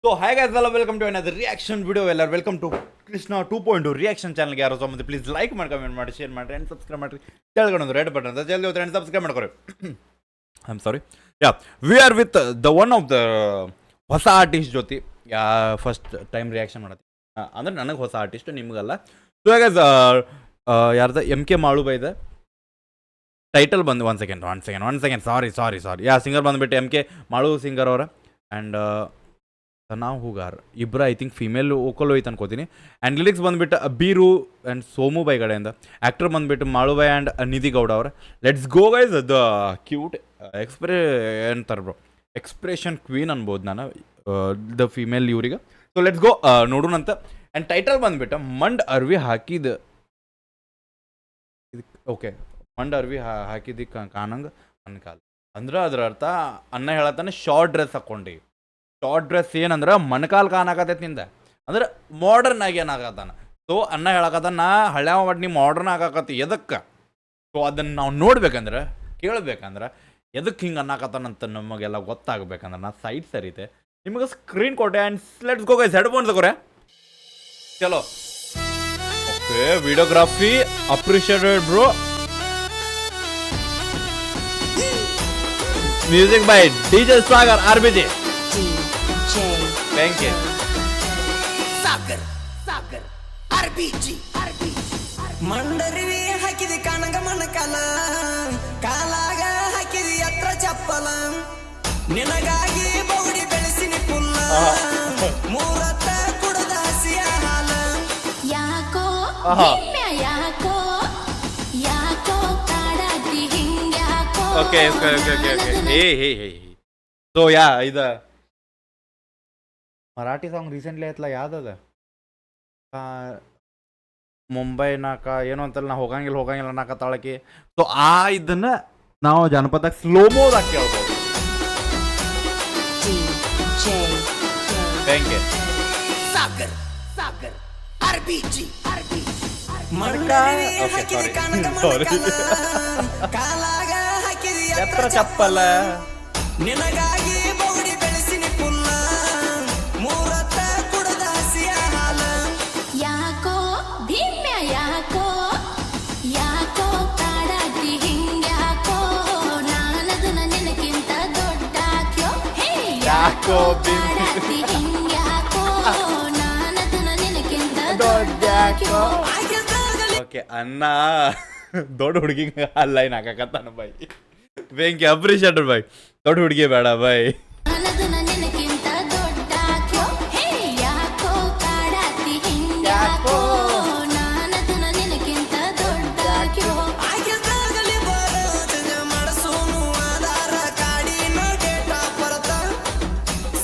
So hi guys ಎಲ್ಲ welcome to another reaction video. ಎಲ್ಲರೂ welcome to Krishna 2.2 reaction ಚಾನಲ್ಗೆ. ಯಾರು ಮತ್ತೆ ಪ್ಲೀಸ್ ಲೈಕ್ ಮಾಡಿ, ಕಮೆಂಟ್ ಮಾಡಿ, ಶೇರ್ ಮಾಡಿ ಆ್ಯಂಡ್ ಸಬ್ಸ್ಕ್ರೈಬ್ ಮಾಡಿರಿ. ಕೆಳಗಡೆ ರೆಡ್ ಬಟನ್ ಅಂತ ಜಲ್ದಿ ಹೋದ್ರೆ ಆ್ಯಂಡ್ ಸಬ್ಸ್ಕ್ರೈಬ್ ಮಾಡ್ಕೊರಿ. I am sorry. We are with the one of the ಹೊಸ ಆರ್ಟಿಸ್ಟ್ ಜೊತೆ ಫಸ್ಟ್ ಟೈಮ್ ರಿಯಾಕ್ಷನ್ ಮಾಡತ್ತಿ. ಅಂದ್ರೆ ನನಗೆ ಹೊಸ ಆರ್ಟಿಸ್ಟ್, ನಿಮಗಲ್ಲ. ಸೊ ಗೈಸ್ ಯಾರ್ದ MK ಮಾಳುಬೈದ ಟೈಟಲ್ ಬಂದು ಒನ್ ಸೆಕೆಂಡ್ ಸಾರಿ ಸಿಂಗರ್ ಬಂದುಬಿಟ್ಟು MK ಮಾಳು ಸಿಂಗರ್ ಅವರ ಆ್ಯಂಡ್ ನಾವು ಹೂಗಾರ್ ಇಬ್ಬರ ಐ ಥಿಂಕ್ ಫೀಮೇಲ್ ಓಕಲ್ ಹೋಯ್ತು ಅನ್ಕೋತೀನಿ. ಆ್ಯಂಡ್ ಲಿರಿಕ್ಸ್ ಬಂದುಬಿಟ್ಟು ಬೀರು ಆ್ಯಂಡ್ ಸೋಮು ಬೈ ಕಡೆಯಿಂದ. ಆ್ಯಕ್ಟರ್ ಬಂದುಬಿಟ್ಟು ಮಾಳುಬೈ ಆ್ಯಂಡ್ ನಿಧಿ ಗೌಡ ಅವರ. Let's go guys. The cute ಅಂತಾರೆ ಬ್ರೋ, ಎಕ್ಸ್ಪ್ರೆಷನ್ ಕ್ವೀನ್ ಅನ್ಬೋದು ನಾನು ದ ಫೀಮೇಲ್ ಇವ್ರಿಗೆ. ಸೊ ಲೆಟ್ಸ್ ಗೋ ನೋಡೋಣಂತ. ಆ್ಯಂಡ್ ಟೈಟಲ್ ಬಂದುಬಿಟ್ಟು ಮಂಡ್ ಅರ್ವಿ ಹಾಕಿದ ಇದಕ್ಕೆ ಓಕೆ ಮಂಡ್ ಅರ್ವಿ ಹಾಕಿದ್ದು ಕಾಣಂಗೆ ಅನ್ಕಾಲ ಅಂದ್ರೆ ಅದ್ರ ಅರ್ಥ ಅನ್ನ ಹೇಳತ್ತಾನೆ ಶಾರ್ಟ್ ಡ್ರೆಸ್ ಹಾಕ್ಕೊಂಡು. ಶಾರ್ಟ್ ಡ್ರೆಸ್ ಏನಂದ್ರೆ ಮಣ್ಕಾಲ್ ಕಾಣಕತ್ತೈತಿ ನಿಂದ, ಅಂದ್ರೆ ಮಾಡರ್ನ್ ಆಗಿ ಏನಾಗತ್ತಾನ. ಸೊ ಅನ್ನ ಹೇಳಕತ್ತಾನ ನಾ ಹಳ್ಯಾವ ಮಾಡಿ ನೀವು ಮಾಡರ್ನ್ ಆಗಾಕತ್ತಿ ಎದಕ್ಕೆ. ಸೊ ಅದನ್ನು ನಾವು ನೋಡ್ಬೇಕಂದ್ರೆ ಕೇಳಬೇಕಂದ್ರೆ ಎದಕ್ಕೆ ಹಿಂಗೆ ಅನ್ನಕತ್ತಾನಂತ ನಮಗೆಲ್ಲ ಗೊತ್ತಾಗಬೇಕಂದ್ರೆ ನಾ ಸೈಟ್ ಸರಿತೆ ನಿಮಗೆ ಸ್ಕ್ರೀನ್ ಕೊಟ್ಟೆ. And let's go guys. Headphones ತಗೋರೆ ಚಲೋ. Okay videography appreciated bro. Music by DJ Sagar RBG. Thank you. Sagar RBG. ಮಂಡರಿವಿ ಹಾಕಿದಿ ಕಾಣಂಗ ಮಣಕಾಲ, ಕಾಲಾಗ ಹಾಕಿದಿ ಎತ್ರ ಚಪ್ಪಲ, ನಿನಗಾಗಿ ಬೌಡಿ ಬೆಳೆಸಿನಿ ಪುಲ್ಲ, ಮೂರತ್ತ ಕುಡದ ಹಸಿಯ ಹಾಲ. ಯಾಕೋ ಯಾಕೋ ಯಾಕೋ ಕಾಡಾತಿ ಹಿಂಗ್ಯಾಕೋ. ಓಕೆ ಹೇ ಸೊ ಇದು ಮರಾಠಿ ಸಾಂಗ್ ರೀಸೆಂಟ್ಲಿ ಆಯ್ತಲ್ಲ, ಯಾವ್ದದ ಮುಂಬೈನಾಕ ಏನೋ ಅಂತಲ್ಲ, ನಾ ಹೋಗಂಗಿಲ್ಲ ಅನ್ನಕತ್ತಾಳಕಿ. ಸೊ ಇದನ್ನ ನಾವು ಜನಪದಕ್ಕೆ ಸ್ಲೋಮೋದಾಗ ಕೇಳ್ಬೋದು. Thank you. ಸಾಗರ್ RBG. ಮಂಡರಿವಿ ಹಾಕಿದಿ ಕಾಣಂಗ ಮಣಕಾಲ, ಕಾಲಾಗ ಹಾಕಿದಿ ಎತ್ರ ಚಪ್ಪಲ, ನಿನಗಾಗಿ ಬೌಡಿ ಬೆಳೆಸಿನಿ ಪುಲ್ಲ, ಮೂರತ್ತ ಕುಡದ ಹಸಿಯ ಹಾಲ. ಯಾಕೋ ಭೀಮ್ಯ ಯಾಕೋ ಯಾಕೋ ಕಾಡಾತಿ ಹಿಂಗ್ಯಾಕೋ, ನಾನದನ್ನ ನಿನಕ್ಕಿಂತ ದೊಡ್ಡಾಕ್ಯೋ. ಹೇ ಯಾಕೋ ಕಾಡಾತಿ ಹಿಂಗ್ಯಾಕೋ, ನಾನದನ್ನ ನಿನಕ್ಕಿಂತ ದೊಡ್ಡಾಕ್ಯೋ. ಓಕೆ ಅಣ್ಣ ದೊಡ್ಡ ಹುಡುಗಿಗೆ ಲೈನ್ ಹಾಕಕತ್ತಾನ ಬೈ. ಥ್ಯಾಂಕ್ ಯು, ಅಪ್ರಿಷಿಯೇಟೆಡ್ ಬೈ. ದೊಡ್ಡ ಹುಡುಗಿ ಬೇಡ ಬೈ. ನಾನದನ್ನ ನಿನಕ್ಕಿಂತ ದೊಡ್ಡಾಕ್ಯೋ. ಹೇ ಯಾಕೋ ಕಾಡಾತಿ ಹಿಂಗ್ಯಾಕೋ, ನಾನದನ್ನ ನಿನಕ್ಕಿಂತ ದೊಡ್ಡಾಕ್ಯೋ. ಆಗಿದ್ದಾಗಲಿ ಬರೋದನ್ನ ಮಡಸೋನು ಆಧಾರ ಕಾಡಿನ ಡೇಟಾ ಪರತ.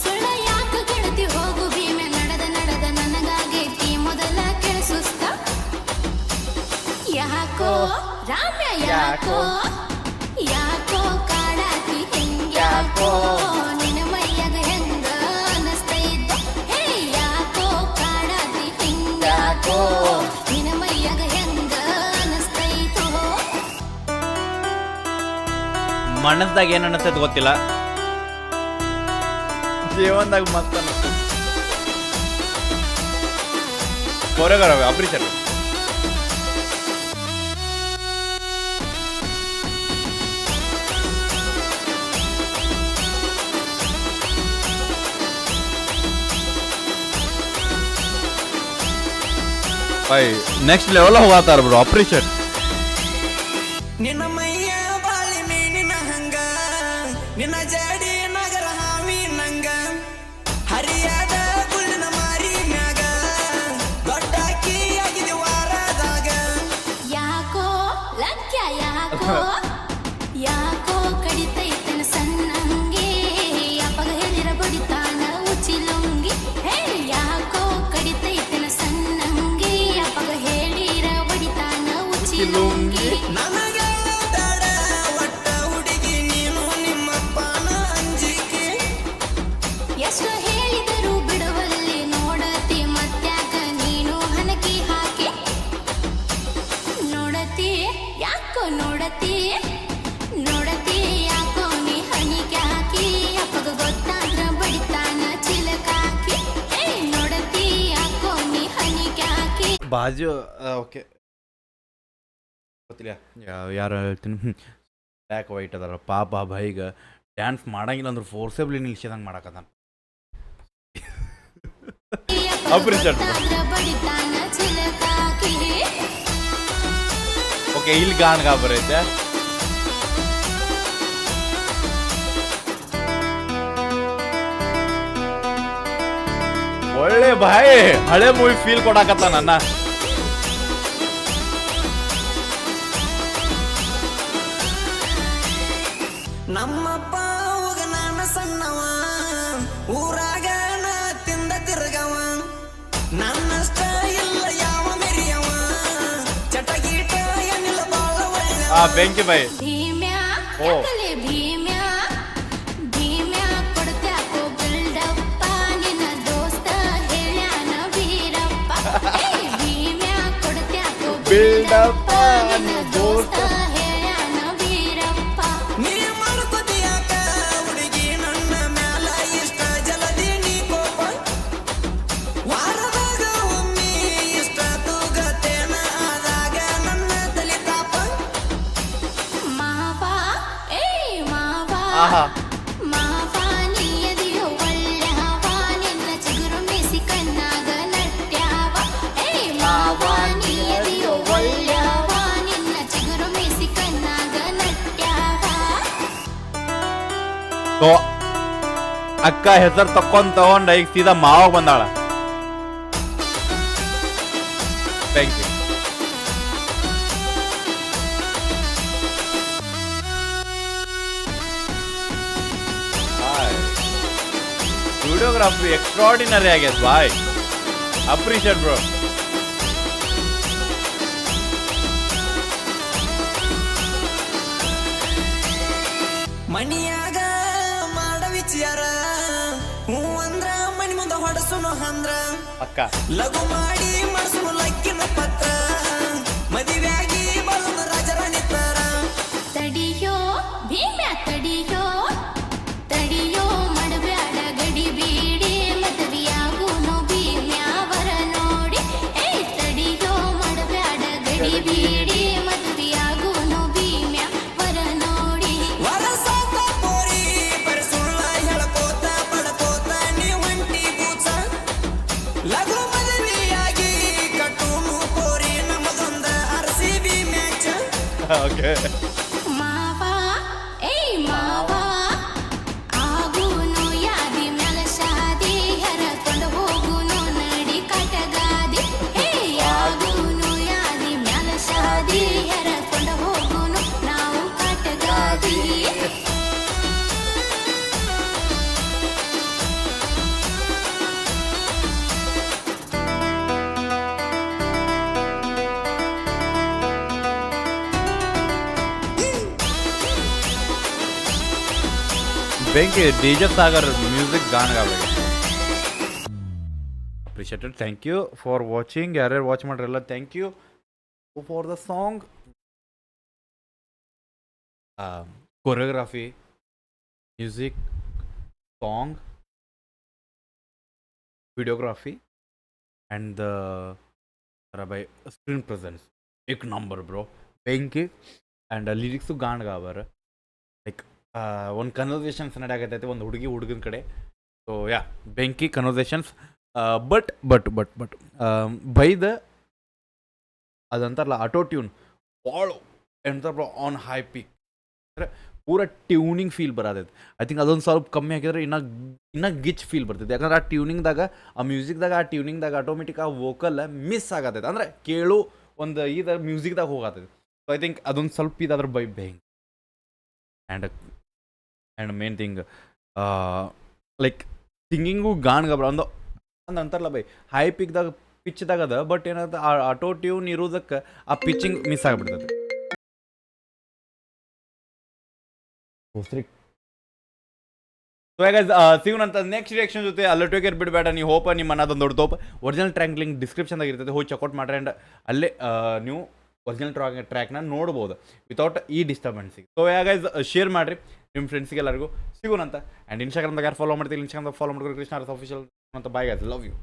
ಸುಳ್ಳ ಯಾಕ ಗೆಳತಿ ಹೋಗು ಭೀಮೆ, ನಡೆದ ನನಗಾಗೈತಿ ಮೊದಲ ಕೆಳಸುಸ್ತ. ಯಾಕೋ ರಾಮ್ಯ ಯಾಕೋ ಯಾಕೋ ಕಾಡಾತಿ ಹಿಂಗ್ಯಾಕೋ, ನಿನ್ನ ಮೈಯಾಗ ಹೆಂಗ ಅನಸ್ತೈತೋ. ಹೇ ಯಾಕೋ ಕಾಡಾತಿ ಹಿಂಗ್ಯಾಕೋ, ನಿನ್ನ ಮೈಯಾಗ ಹೆಂಗ ಅನಸ್ತೈತೋ. ಮನಸ್ದಾಗ ಏನು ಅನ್ನಿಸ್ತೈತೆ ಗೊತ್ತಿಲ್ಲ, ಜೀವನದಾಗ ಮಸ್ತ್ ಅನ್ನಿಸ್ತದೆ. Choreography appreciated. ನೆಕ್ಸ್ಟ್ ಲೆವೆಲ್ ಹೋಗತ್ತಾರ ಬ್ರೋ, ಅಪ್ರಿಷಿಯೇಟ್. ನಿನ್ನ ಮೈಯ ಬಾಳಿ ಮೀನಿನ ಹಂಗ, ನಿನ್ನ ಜಡಿ ನಗರ ಹಾವಿ ನಂಗ, ಹರಿಯಾದ ಗುಳ್ಳಿನ ಮಾರಿ ಮ್ಯಾಗ, ದೊಡ್ಡಾಕಿ ಆಗಿದೆ ವಾರದಾಗ. ಯಾಕೋ ಲಕ್ಯ ಯಾಕೋ ಯಾಕೋ ಕಡಿತೈತನ ಸಣ್ಣಂಗೆ, ಅಪ್ಪಗ ಹೇಳಿರ ಬಡಿತಾನ ಉಚಿಲುಂಗಿ. ಹೇ ಯಾಕೋ ಕಡಿತೈತನ ಸಣ್ಣಂಗೆ, ಅಪ್ಪಗ ಹೇಳಿರ ಬಡಿತಾನ ಉಚಿಲುಂಗಿ. ನನಗೆ ಬಾಜು ಓಕೆ ಗೊತ್ತಿಲ್ಲ ಯಾರು ಹೇಳ್ತೀನಿ ಬ್ಲ್ಯಾಕ್ ವೈಟ್ ಅದಾರ ಪಾಪ ಬೈಗ ಡ್ಯಾನ್ಸ್ ಮಾಡಂಗಿಲ್ಲ ಅಂದ್ರೆ ಫೋರ್ಸೇಬ್ಲಿ ನಿಲ್ಸಿದಂಗೆ ಮಾಡಕತ್ತಾನ ಅಪ್ರಿಷಿಯೇಟ್ ಓಕೆ ಇಲ್ಲಿ ಗಾನ್ಗ ಬರೈತೆ ಒಳ್ಳೆ ಬಾಯ್ ಹಳೆ ಮೂವಿ ಫೀಲ್ ಕೊಡಾಕತ್ತ ನನ್ನ ನಮ್ಮಪ್ಪ ಹೋಗ ನಾನು ಸಣ್ಣವ ಊರಾಗ ನಾ ತಿಂದ ತಿರ್ಗವ ನನ್ನಷ್ಟ ಇಲ್ಲ ಯಾವ ಮೆರಿಯವ ಚಟಗೀಟ ಏನಿಲ್ಲ ಬಾಳ ಒಳ್ಳೆವ. ಆ ಬೆಂಕಿ ಬಾಯ್ ಭೀಮ್ಯಾ ಓ. ಯಾಕಲೆ ಭೀಮ್ಯಾ ಭೀಮ್ಯಾ ಕೊಡ್ತ್ಯಾಕೋ ಬಿಲ್ಡಪ್ಪ ನಿನ್ನ ದೋಸ್ತ ಹೇಳ್ಯಾನ ವೀರಪ್ಪ ಏ ಭೀಮ್ಯಾ ಕೊಡ್ತ್ಯಾಕೋ ಬಿಲ್ಡಪ್ಪ ನಿನ್ನ ದೋಸ್ತ ಹೇಳ್ಯಾನ ವೀರಪ್ಪ ನೀ ಮಾಡ್ಕೊತಿಯಾಕ ಹುಡುಗಿ ನನ್ನ ಮ್ಯಾಲ ಇಷ್ಟ ಜಲದಿ ನೀ ಕೋಪ ವಾರದಾಗ ಒಮ್ಮೆ ಇಷ್ಟ ತೂಗತೇನ ಆದಾಗ ನನ್ನ ತಲೆ ತಾಪ ಮಾವ ಏ ಮಾವ ಆಹಾ ಮಾವ ನೀಯದಿಯೋ ಒಳ್ಳೆವ ನಿನ್ನ ಚಿಗುರು ಮೆಸಿ ಕಣ್ಣಾಗ ನಟ್ಯಾವ ಏ ಮಾವ ನೀಯದಿಯೋ ಒಳ್ಳೆವ ನಿನ್ನ ಚಿಗುರು ಮೆಸಿ ಕಣ್ಣಾಗ ನಟ್ಯಾವ ಸೊ ಅಕ್ಕ ಹೆಸರು ತಗೊಂಡ ಈಗ ಸೀದಾ ಮಾವ ಬಂದಾಳ ಥ್ಯಾಂಕ್ ಯು ವಿಡಿಯೋಗ್ರಾಫಿ ಎಕ್ಸ್ಟ್ರಾರ್ಡಿನರಿ ಆಗ್ಯದ ಬಾಯ್ ಅಪ್ರಿಷಿಯೇಟ್ ಬ್ರೋ ಮನಿಯಾಗ ಮಾಡ ವಿಚಾರ ಹೂ ಅಂದ್ರ ಮನಿ ಮುಂದ ಹೊಡಸುನು ಅಂದ್ರ ಅಕ್ಕ ಲಘು ಮಾಡಿ ಮಡಸುನು ಲಕ್ಕಿನ ಪತ್ರ ಮದಿವ್ಯಾಗಿ ಬಳುನ ರಾಜರಾಣಿ ತರ ತಡಿಯೋ ಭೀಮ್ಯಾ ತಡಿಯೋ ತಡಿಯೋ ಮಾಡಬ್ಯಾಡ ಗಡಿ ಬೀಡಿ ಮದುವೆಯಾಗುನು ಭೀಮ್ಯಾವರ ನೋಡಿ ಏ ತಡಿಯೋ ಮಾಡಬ್ಯಾಡ ಗಡಿ ಬೀಡಿ ಮದುವೆಯಾಗುನು ಭೀಮ್ಯಾವರ ನೋಡಿ ವರಸಾತ ಪೋರಿ ಪರಿಸುಳ್ಳ ಹೇಳ್ಕೋತ ಪಡ್ಕೋತ ನೀ ಹೊಂಟಿ ಕೂಸ ಲಘು ಮದುವೆಯಾಗಿ ಕಟ್ಟುನು ಪೋರಿ ನಮ್ಮದೊಂದ RCB ಮ್ಯಾಚ್ ಓಕೆ ಮಾವ ಏ ಮಾವ ಆಗುನು ಯಾದಿ ಮ್ಯಾಲ ಶಾದಿ ಹರಕೊಂಡು ಹೋಗುನು ನಡಿ ಕಟಗಾದಿ ಏ ಆಗುನು ಯಾದಿ ಮ್ಯಾಲ ಶಾದಿ ಹರಕೊಂಡು ಹೋಗುನು ನಾವು ಕಟಗಾದಿ ಬೆಂಕಿ ಡಿಜೆ ಸಾಗರ್ ಮ್ಯೂಸಿಕ್ ಗಾನಗಾಗಬೇಕು appreciated thank you for watching ಯಾರ್ಯಾರು ವಾಚ್ ಮಾಡ್ರಲ್ಲ thank you for the song choreography music song videography and the ಬೈ ಸ್ಕ್ರೀನ್ ಪ್ರೆಸೆನ್ಸ್ ಏಕ್ ನಂಬರ್ ಬ್ರೋ ಬೆಂಕಿ ಆ್ಯಂಡ್ ಲಿರಿಕ್ಸು ಗಾನಗಾವರ್ ಲೈಕ್ ಒಂದು ಕನ್ವರ್ಸೇಷನ್ಸ್ ನಡೆಯಾಗತ್ತೈತೆ ಒಂದು ಹುಡುಗಿ ಹುಡುಗನ ಕಡೆ ಸೊ ಯಾ ಬೆಂಕಿ ಕನ್ವರ್ಸೇಷನ್ಸ್ ಬಟ್ ಬೈ ದ ಅದಂತಾರಲ್ಲ ಆಟೋ ಟ್ಯೂನ್ ಭಾಳ ಎಂತಾರ ಆನ್ ಹೈ ಪಿಕ್ ಅಂದರೆ ಪೂರ ಟ್ಯೂನಿಂಗ್ ಫೀಲ್ ಬರತೈತೆ ಐ ಥಿಂಕ್ ಅದೊಂದು ಸ್ವಲ್ಪ ಕಮ್ಮಿ ಹಾಕಿದ್ರೆ ಇನ್ನೂ ಗಿಚ್ ಫೀಲ್ ಬರ್ತೈತೆ ಯಾಕಂದ್ರೆ ಆ ಟ್ಯೂನಿಂಗ್ದಾಗ ಆ ಮ್ಯೂಸಿಕ್ದಾಗ ಆ ಟ್ಯೂನಿಂಗ್ದಾಗ ಆಟೋಮೆಟಿಕ್ ಆ ವೋಕಲ್ ಮಿಸ್ ಆಗತೈತೆ ಅಂದರೆ ಕೇಳು ಒಂದು ಇದು ಮ್ಯೂಸಿಕ್ದಾಗ ಹೋಗತೈತೆ ಸೊ ಐ ಥಿಂಕ್ ಅದೊಂದು ಸ್ವಲ್ಪ ಇದಾದ್ರೆ ಬೈ ಬೆಂಕಿ and main thing like singing ಗಾನ್ಗಬ್ರ ಒಂದು ಅಂತಾರಲ್ಲ ಬೈ ಹೈ ಪಿಕ್ದಾಗ ಪಿಚ್ದಾಗ ಅದ ಬಟ್ ಏನಾಗುತ್ತೆ ಆ ಆಟೋ ಟ್ಯೂನ್ ಇರೋದಕ್ಕೆ ಆ ಪಿಚ್ಚಿಂಗ್ ಮಿಸ್ ಆಗಿಬಿಡ್ತದೆ ಸಿಗೋಣಂತ ನೆಕ್ಸ್ಟ್ ರಿಯಾಕ್ಷನ್ ಜೊತೆ ಅಲ್ಲಟೋಗೇರ್ ಬಿಡಬೇಡ ನೀವು ಹೋಪ ನಿಮ್ಮ ಅನ್ನೋದೊಂದು ದೊಡ್ಡ ತೋಪ ಒರಿಜಿನಲ್ ಟ್ರ್ಯಾಕ್ ಲಿಂಕ್ ಡಿಸ್ಕ್ರಿಪ್ಷನ್ದಾಗ ಇರ್ತದೆ ಹೋಗಿ ಚೆಕ್ಔಟ್ ಮಾಡ್ರಿ ಆ್ಯಂಡ್ ಅಲ್ಲೇ ನೀವು ಒರಿಜಿನಲ್ ಟ್ರ್ಯಾಕ್ನ ನೋಡ್ಬೋದು ವಿತೌಟ್ ಈ ಡಿಸ್ಟರ್ಬೆನ್ಸಿಗೆ ಸೊ ಗೈಸ್ ಶೇರ್ ಮಾಡಿರಿ ನಿಮ್ಮ ಫ್ರೆಂಡ್ಸಿಗೆ ಎಲ್ಲರಿಗೂ ಸಿಗೋಣಂತ ಆ್ಯಂಡ್ ಇನ್ಸ್ಟಾಗ್ರಾಮ್ದಾಗ ಯಾರು ಫಾಲೋ ಮಾಡ್ತೀವಿ ಇನ್ಸ್ಟಾಗ್ರಾಮ್ದಾಗ ಫಾಲೋ ಮಾಡ್ಕೊಂಡು ಕೃಷ್ಣ ಅಫಿಷಿಯಲ್ ಅಂತ ಬಾಯ್ ಗೈಸ್ ಲವ್ ಯು